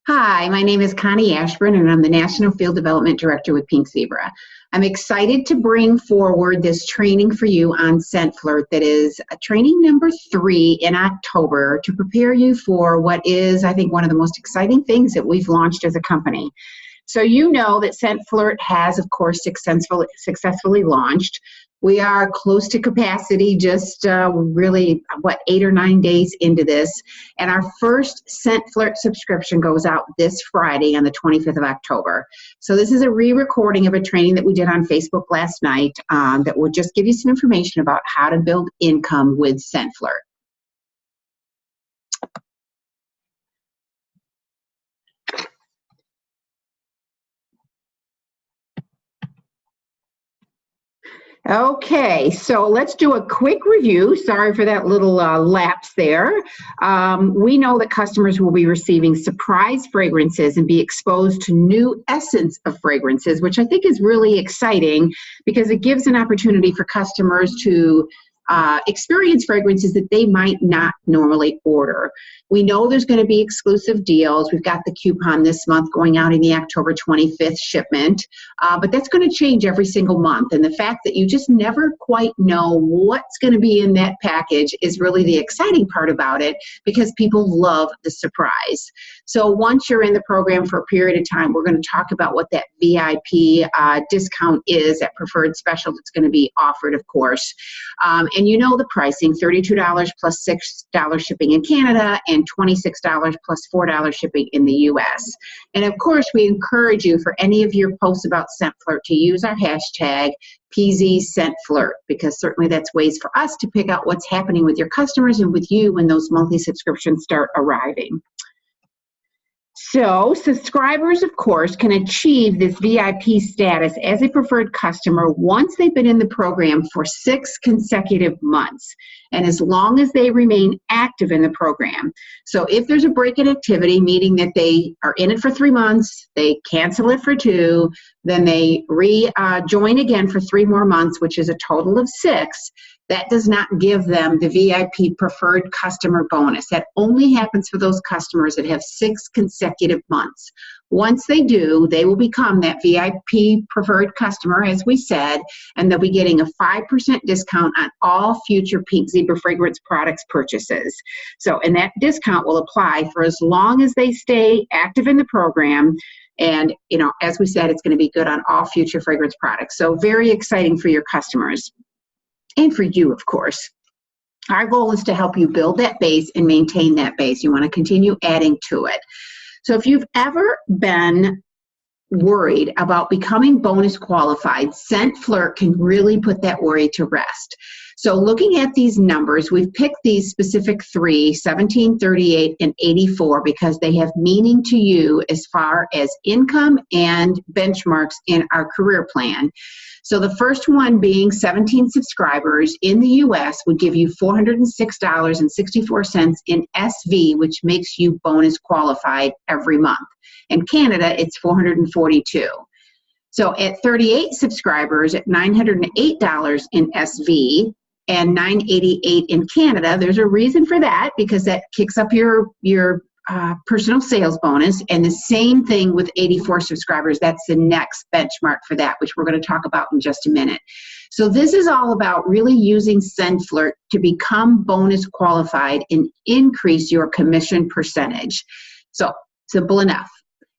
Hi, my name is Connie Ashburn, and I'm the National Field Development Director with Pink Zebra. I'm excited to bring forward this training for you on ScentFlirt that is training number 3 in October to prepare you for what is, I think, one of the most exciting things that we've launched as a company. So you know that ScentFlirt has, of course, successfully launched. We are close to capacity, just really, 8 or 9 days into this. And our first ScentFlirt subscription goes out this Friday on the 25th of October. So this is a re-recording of a training that we did on Facebook last night that will just give you some information about how to build income with ScentFlirt. Okay, so let's do a quick review. Sorry for that little lapse there. We know that customers will be receiving surprise fragrances and be exposed to new essence of fragrances, which I think is really exciting because it gives an opportunity for customers to experience fragrances that they might not normally order. We know there's going to be exclusive deals. We've got the coupon this month going out in the October 25th shipment, but that's going to change every single month. And the fact that you just never quite know what's going to be in that package is really the exciting part about it because people love the surprise. So once you're in the program for a period of time, we're going to talk about what that VIP discount is, that preferred special that's going to be offered, of course. And you know the pricing, $32 plus $6 shipping in Canada and $26 plus $4 shipping in the US. And of course, we encourage you for any of your posts about ScentFlirt to use our hashtag PZScentFlirt, because certainly that's ways for us to pick out what's happening with your customers and with you when those monthly subscriptions start arriving. So subscribers, of course, can achieve this VIP status as a preferred customer once they've been in the program for 6 consecutive months, and as long as they remain active in the program. So if there's a break in activity, meaning that they are in it for 3 months, they cancel it for 2, then they join again for 3 more months, which is a total of 6, that does not give them the VIP preferred customer bonus. That only happens for those customers that have 6 consecutive months. Once they do, they will become that VIP preferred customer, as we said, and they'll be getting a 5% discount on all future Pink Zebra fragrance products purchases. So, and that discount will apply for as long as they stay active in the program. And, you know, as we said, it's going to be good on all future fragrance products. So very exciting for your customers. And for you, of course. Our goal is to help you build that base and maintain that base. You want to continue adding to it. So if you've ever been worried about becoming bonus qualified, ScentFlirt can really put that worry to rest. So looking at these numbers, we've picked these specific 3, 17, 38, and 84, because they have meaning to you as far as income and benchmarks in our career plan. So the first one being 17 subscribers in the US would give you $406.64 in SV, which makes you bonus qualified every month. In Canada, it's $442. So at 38 subscribers at $908 in SV and $988 in Canada, there's a reason for that, because that kicks up your personal sales bonus. And the same thing with 84 subscribers. That's the next benchmark for that, which we're going to talk about in just a minute. So this is all about really using ScentFlirt to become bonus qualified and increase your commission percentage. So simple enough.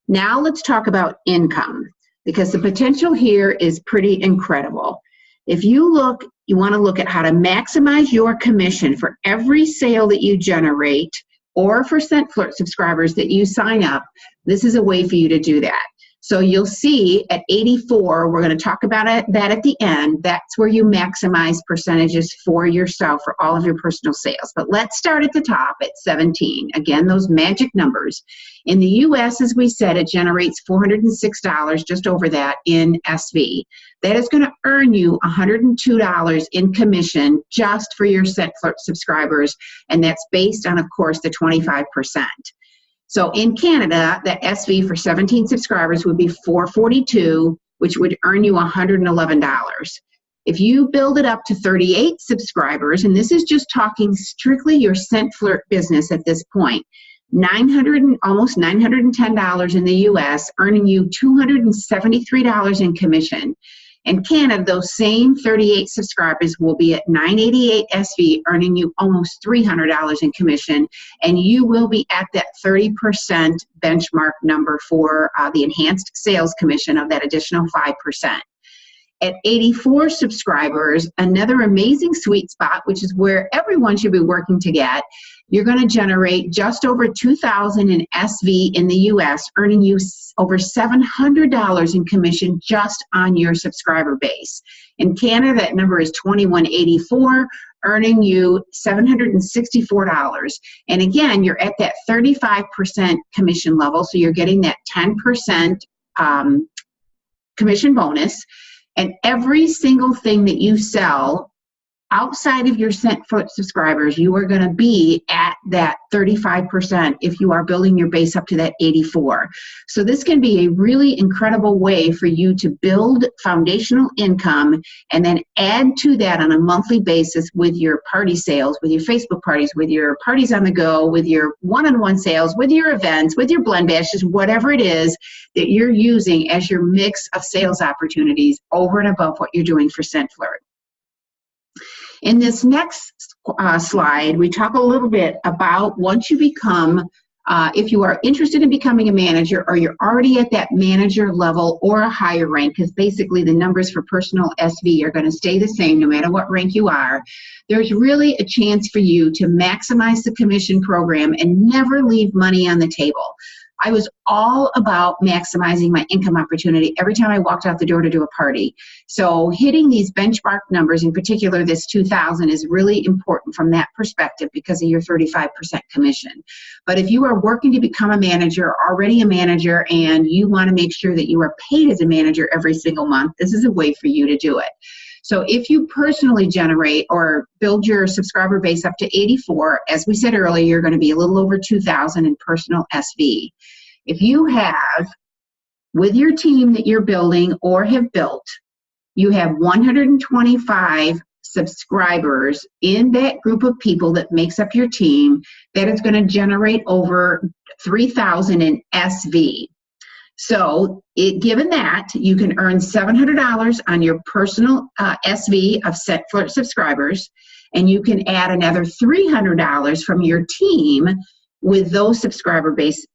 Now let's talk about income, because the potential here is pretty incredible. If you want to look at how to maximize your commission for every sale that you generate, or for ScentFlirt subscribers that you sign up, this is a way for you to do that. So you'll see at 84, we're going to talk about that at the end. That's where you maximize percentages for yourself for all of your personal sales. But let's start at the top at 17. Again, those magic numbers. In the US, as we said, it generates $406, just over that, in SV. That is going to earn you $102 in commission just for your ScentFlirt subscribers, and that's based on, of course, the 25%. So in Canada, the SV for 17 subscribers would be $442, which would earn you $111. If you build it up to 38 subscribers, and this is just talking strictly your ScentFlirt business at this point, almost $910 in the US, earning you $273 in commission. In Canada, those same 38 subscribers will be at $988 SV, earning you almost $300 in commission, and you will be at that 30% benchmark number for the enhanced sales commission of that additional 5%. At 84 subscribers, another amazing sweet spot, which is where everyone should be working to get, you're going to generate just over $2,000 in SV in the US, earning you over $700 in commission just on your subscriber base. In Canada, that number is $2,184, earning you $764. And again, you're at that 35% commission level, so you're getting that 10% commission bonus. And every single thing that you sell outside of your ScentFlirt subscribers, you are going to be at that 35% if you are building your base up to that 84. So this can be a really incredible way for you to build foundational income and then add to that on a monthly basis with your party sales, with your Facebook parties, with your parties on the go, with your one-on-one sales, with your events, with your blend bashes, whatever it is that you're using as your mix of sales opportunities over and above what you're doing for ScentFlirt. In this next slide, we talk a little bit about once you become, if you are interested in becoming a manager or you're already at that manager level or a higher rank, because basically the numbers for personal SV are going to stay the same no matter what rank you are, there's really a chance for you to maximize the commission program and never leave money on the table. I was all about maximizing my income opportunity every time I walked out the door to do a party. So hitting these benchmark numbers, in particular this 2,000, is really important from that perspective because of your 35% commission. But if you are working to become a manager, already a manager, and you want to make sure that you are paid as a manager every single month, this is a way for you to do it. So if you personally generate or build your subscriber base up to 84, as we said earlier, you're going to be a little over 2,000 in personal SV. If you have, with your team that you're building or have built, you have 125 subscribers in that group of people that makes up your team, that is going to generate over 3,000 in SV. So given that, you can earn $700 on your personal SV of ScentFlirt subscribers, and you can add another $300 from your team with those subscriber base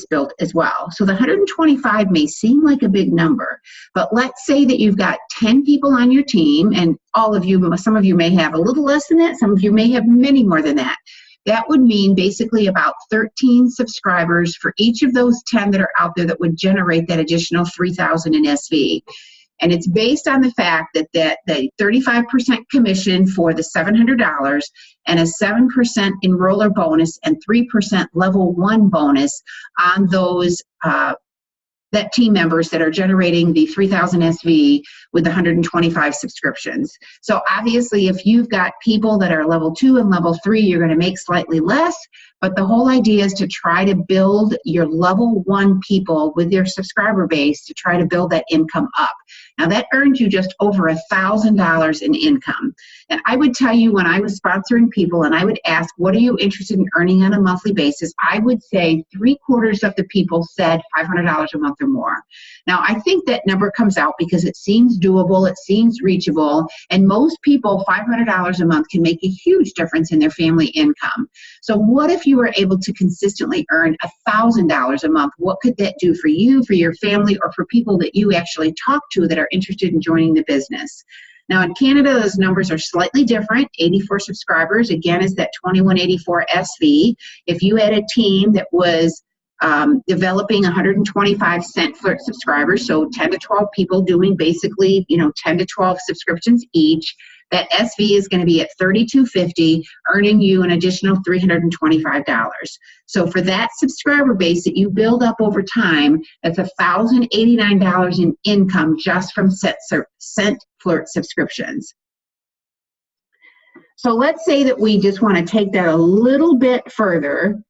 built as well. So the 125 may seem like a big number, but let's say that you've got 10 people on your team, and all of you, some of you may have a little less than that, some of you may have many more than that. That would mean basically about 13 subscribers for each of those 10 that are out there that would generate that additional 3,000 in SV. And it's based on the fact that the 35% commission for the $700 and a 7% enroller bonus and 3% level 1 bonus on those that team members that are generating the 3,000 SV with the 125 subscriptions. So obviously, if you've got people that are level 2 and level 3, you're going to make slightly less, but the whole idea is to try to build your level 1 people with their subscriber base to try to build that income up. Now that earns you just over $1,000 in income. And I would tell you, when I was sponsoring people and I would ask, what are you interested in earning on a monthly basis? I would say 3/4 of the people said $500 a month or more. Now I think that number comes out because it seems doable, it seems reachable, and most people, $500 a month can make a huge difference in their family income. So what if you were able to consistently earn $1,000 a month? What could that do for you, for your family, or for people that you actually talk to that are interested in joining the business? Now in Canada, those numbers are slightly different. 84 subscribers, again, is that 2184 SV. If you had a team that was developing 125 ScentFlirt subscribers, so 10 to 12 people doing basically, 10 to 12 subscriptions each, that SV is going to be at $3,250, earning you an additional $325. So for that subscriber base that you build up over time, that's $1,089 in income just from ScentFlirt subscriptions. So let's say that we just want to take that a little bit further,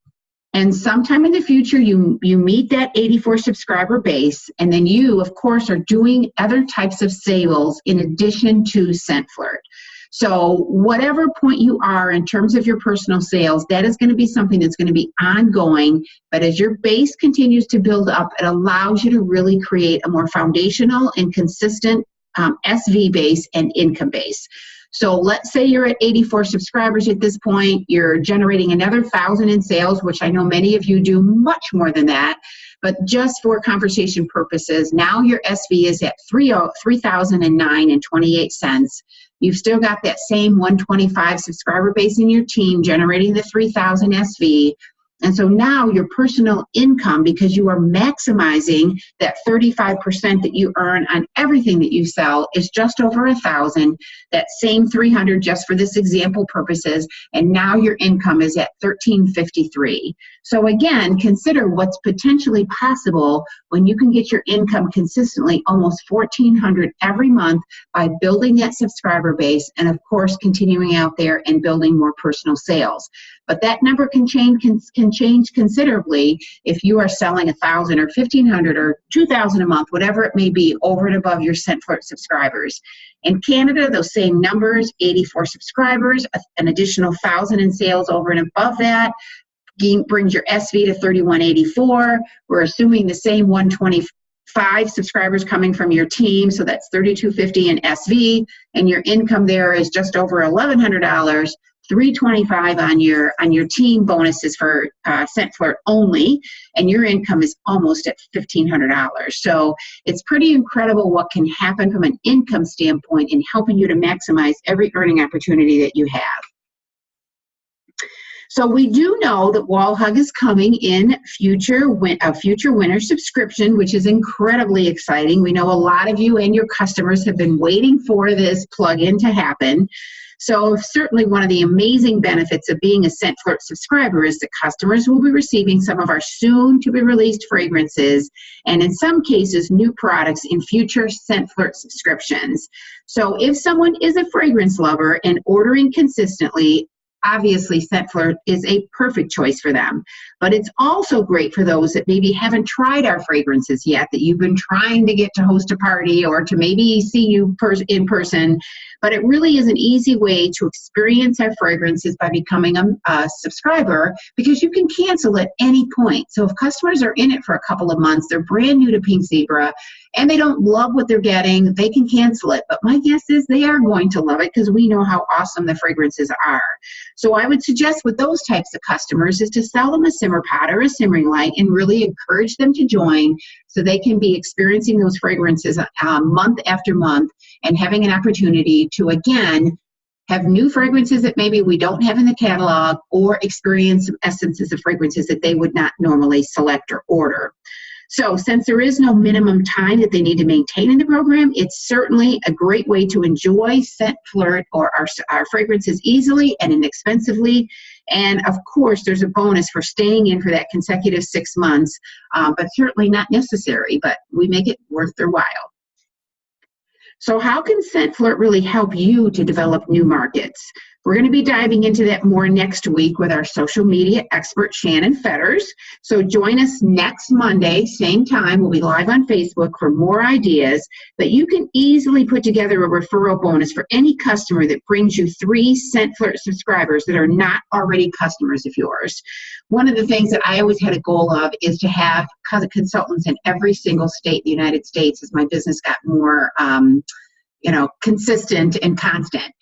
and sometime in the future you meet that 84 subscriber base, and then you, of course, are doing other types of sales in addition to ScentFlirt. So whatever point you are in terms of your personal sales, that is going to be something that's going to be ongoing. But as your base continues to build up, it allows you to really create a more foundational and consistent SV base and income base. So let's say you're at 84 subscribers at this point, you're generating another 1,000 in sales, which I know many of you do much more than that, but just for conversation purposes, now your SV is at $3,009.28. You've still got that same 125 subscriber base in your team generating the 3,000 SV. And so now your personal income, because you are maximizing that 35% that you earn on everything that you sell, is just over 1,000. That same 300 just for this example purposes, and now your income is at 1,353. So again, consider what's potentially possible when you can get your income consistently almost 1,400 every month by building that subscriber base, and of course continuing out there and building more personal sales. But that number can change considerably if you are selling 1,000 or 1,500 or 2,000 a month, whatever it may be, over and above your ScentFlirt subscribers. In Canada, those same numbers, 84 subscribers, an additional 1,000 in sales over and above that, brings your SV to 3,184. We're assuming the same 125 subscribers coming from your team, so that's 3,250 in SV, and your income there is just over $1,100. 325 on your team bonuses for ScentFlirt only, and your income is almost at $1,500. So it's pretty incredible what can happen from an income standpoint in helping you to maximize every earning opportunity that you have. So we do know that Wall Hug is coming in a future winter subscription, which is incredibly exciting. We know a lot of you and your customers have been waiting for this plug-in to happen. So certainly one of the amazing benefits of being a ScentFlirt subscriber is that customers will be receiving some of our soon-to-be-released fragrances, and in some cases, new products in future ScentFlirt subscriptions. So if someone is a fragrance lover and ordering consistently, obviously ScentFlirt is a perfect choice for them. But it's also great for those that maybe haven't tried our fragrances yet, that you've been trying to get to host a party or to maybe see you in person. But it really is an easy way to experience our fragrances by becoming a subscriber, because you can cancel at any point. So if customers are in it for a couple of months, they're brand new to Pink Zebra, and they don't love what they're getting, they can cancel it. But my guess is they are going to love it because we know how awesome the fragrances are. So I would suggest with those types of customers is to sell them a simmer pot or a simmering light and really encourage them to join so they can be experiencing those fragrances month after month and having an opportunity to, again, have new fragrances that maybe we don't have in the catalog, or experience some essences of fragrances that they would not normally select or order. So since there is no minimum time that they need to maintain in the program, it's certainly a great way to enjoy ScentFlirt or our fragrances easily and inexpensively. And of course, there's a bonus for staying in for that consecutive 6 months, but certainly not necessary, but we make it worth their while. So how can ScentFlirt really help you to develop new markets? We're going to be diving into that more next week with our social media expert, Shannon Fetters. So join us next Monday, same time. We'll be live on Facebook for more ideas. But you can easily put together a referral bonus for any customer that brings you 3 ScentFlirt subscribers that are not already customers of yours. One of the things that I always had a goal of is to have consultants in every single state in the United States as my business got more consistent and constant.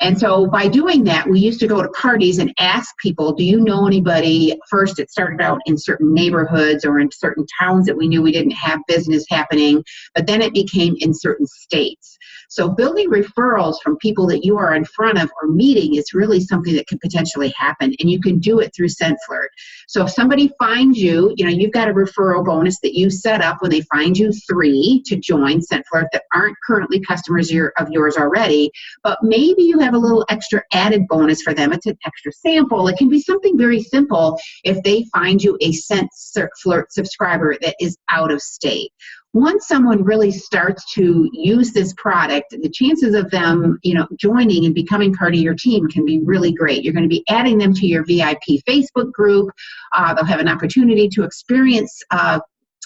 And so by doing that, we used to go to parties and ask people, do you know anybody? First, it started out in certain neighborhoods or in certain towns that we knew we didn't have business happening, but then it became in certain states. So building referrals from people that you are in front of or meeting is really something that can potentially happen, and you can do it through ScentFlirt. So if somebody finds you, you've got a referral bonus that you set up when they find you 3 to join ScentFlirt that aren't currently customers of yours already, but maybe you have a little extra added bonus for them. It's an extra sample. It can be something very simple if they find you a ScentFlirt subscriber that is out of state. Once someone really starts to use this product, the chances of them, joining and becoming part of your team can be really great. You're going to be adding them to your VIP Facebook group. They'll have an opportunity to experience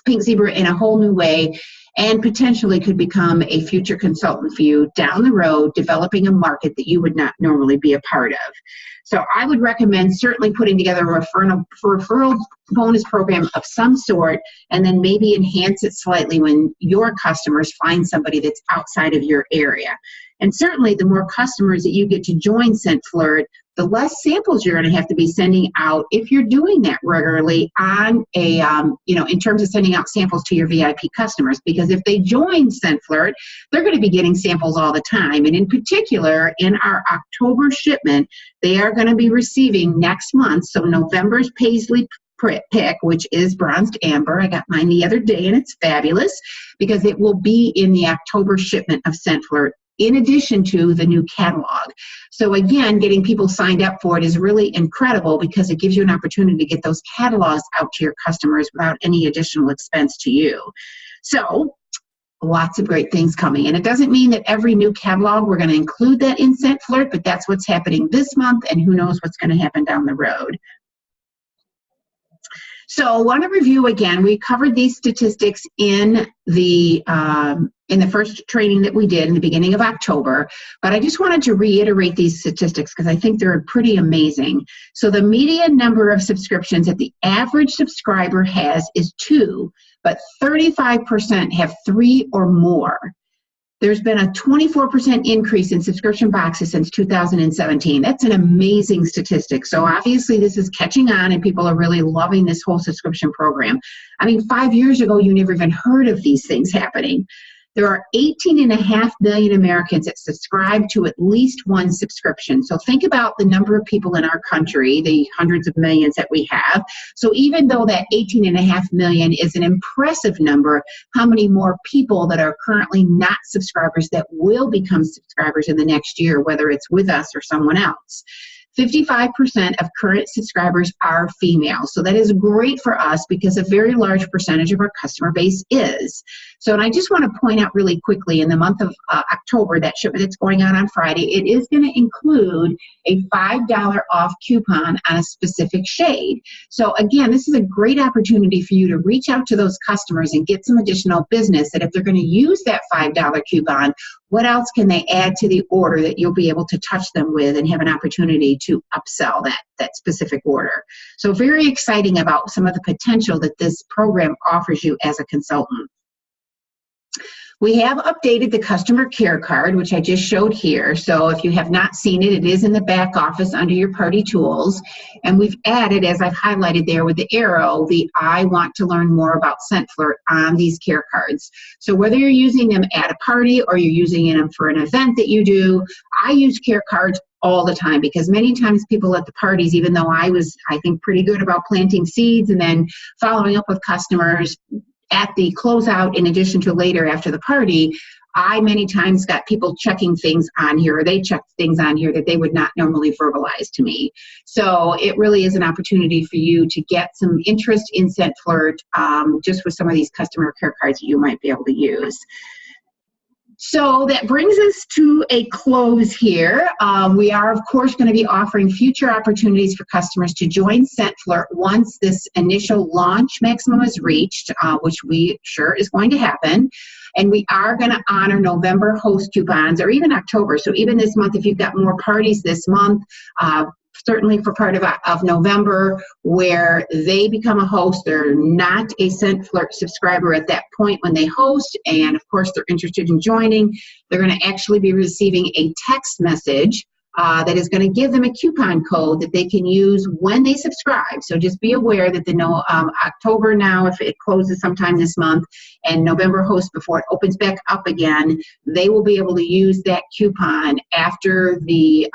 Pink Zebra in a whole new way, and potentially could become a future consultant for you down the road, developing a market that you would not normally be a part of. So I would recommend certainly putting together a referral bonus program of some sort, and then maybe enhance it slightly when your customers find somebody that's outside of your area. And certainly the more customers that you get to join ScentFlirt, the less samples you're going to have to be sending out if you're doing that regularly on a, in terms of sending out samples to your VIP customers. Because if they join ScentFlirt, they're going to be getting samples all the time. And in particular, in our October shipment, they are going to be receiving next month, so November's Paisley pick, which is bronzed amber. I got mine the other day and it's fabulous because it will be in the October shipment of ScentFlirt, in addition to the new catalog. So again, getting people signed up for it is really incredible because it gives you an opportunity to get those catalogs out to your customers without any additional expense to you. So lots of great things coming. And it doesn't mean that every new catalog we're going to include that in ScentFlirt, but that's what's happening this month, and who knows what's going to happen down the road. So I want to review again. We covered these statistics in the first training that we did in the beginning of October, but I just wanted to reiterate these statistics because I think they're pretty amazing. So the median number of subscriptions that the average subscriber has is 2, but 35% have 3 or more. There's been a 24% increase in subscription boxes since 2017. That's an amazing statistic. So obviously this is catching on and people are really loving this whole subscription program. I mean, 5 years ago, you never even heard of these things happening. There are 18.5 million Americans that subscribe to at least one subscription. So think about the number of people in our country, the hundreds of millions that we have. So even though that 18.5 million is an impressive number, how many more people that are currently not subscribers that will become subscribers in the next year, whether it's with us or someone else? 55% of current subscribers are female. So that is great for us because a very large percentage of our customer base is. So, and I just want to point out really quickly, in the month of October, that shipment that's going on Friday, it is going to include a $5 off coupon on a specific shade. So again, this is a great opportunity for you to reach out to those customers and get some additional business, that if they're going to use that $5 coupon, what else can they add to the order that you'll be able to touch them with and have an opportunity to upsell that specific order. So very exciting about some of the potential that this program offers you as a consultant. We have updated the customer care card, which I just showed here. So if you have not seen it, it is in the back office under your party tools. And we've added, as I've highlighted there with the arrow, the I want to learn more about ScentFlirt on these care cards. So whether you're using them at a party or you're using them for an event that you do, I use care cards all the time because many times people at the parties, even though I think, pretty good about planting seeds and then following up with customers at the closeout in addition to later after the party, I many times got people checking things on here, or they checked things on here that they would not normally verbalize to me. So it really is an opportunity for you to get some interest in ScentFlirt just with some of these customer care cards that you might be able to use. So that brings us to a close here. We are, of course, going to be offering future opportunities for customers to join ScentFlirt once this initial launch maximum is reached, which we sure is going to happen. And we are going to honor November host coupons, or even October. So even this month, if you've got more parties this month, certainly for part of November, where they become a host. They're not a ScentFlirt subscriber at that point when they host, and of course they're interested in joining. They're going to actually be receiving a text message that is going to give them a coupon code that they can use when they subscribe. So just be aware that October now, if it closes sometime this month, and November host before it opens back up again, they will be able to use that coupon after the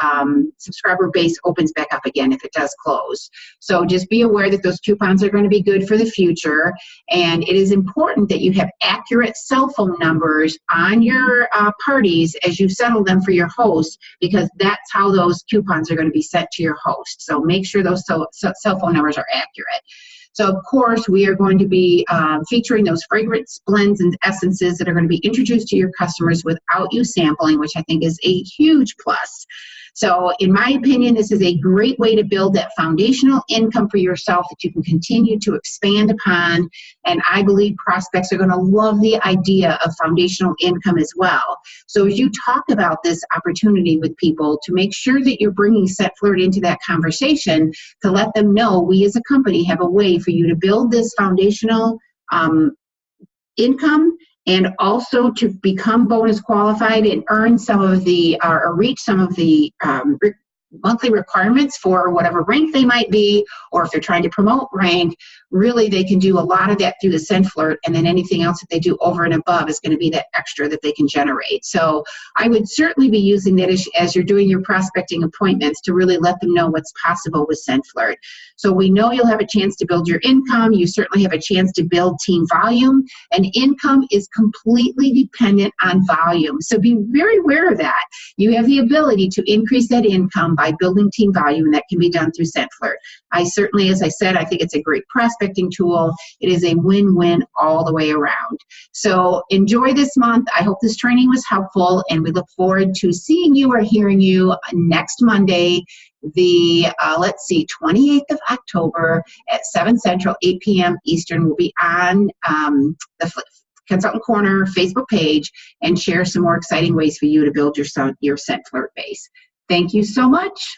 subscriber base opens back up again if it does close. So just be aware that those coupons are going to be good for the future, and it is important that you have accurate cell phone numbers on your parties as you settle them for your host, because that's how those coupons are going to be sent to your host. So make sure those cell phone numbers are accurate. So of course, we are going to be featuring those fragrance blends and essences that are going to be introduced to your customers without you sampling, which I think is a huge plus. So in my opinion, this is a great way to build that foundational income for yourself that you can continue to expand upon. And I believe prospects are going to love the idea of foundational income as well. So as you talk about this opportunity with people, to make sure that you're bringing ScentFlirt into that conversation, to let them know we as a company have a way for you to build this foundational income, and also to become bonus qualified and earn some of the, or reach some of the monthly requirements for whatever rank they might be, or if they're trying to promote rank. Really, they can do a lot of that through the ScentFlirt, and then anything else that they do over and above is going to be that extra that they can generate. So I would certainly be using that as you're doing your prospecting appointments, to really let them know what's possible with ScentFlirt. So we know you'll have a chance to build your income. You certainly have a chance to build team volume, and income is completely dependent on volume. So be very aware of that. You have the ability to increase that income by building team volume, and that can be done through ScentFlirt. I certainly, as I said, I think it's a great prospecting tool. It is a win-win all the way around. So enjoy this month. I hope this training was helpful, and we look forward to seeing you or hearing you next Monday, the 28th of October at 7 Central, 8 p.m. Eastern. We'll be on the Consultant Corner Facebook page and share some more exciting ways for you to build your ScentFlirt base. Thank you so much.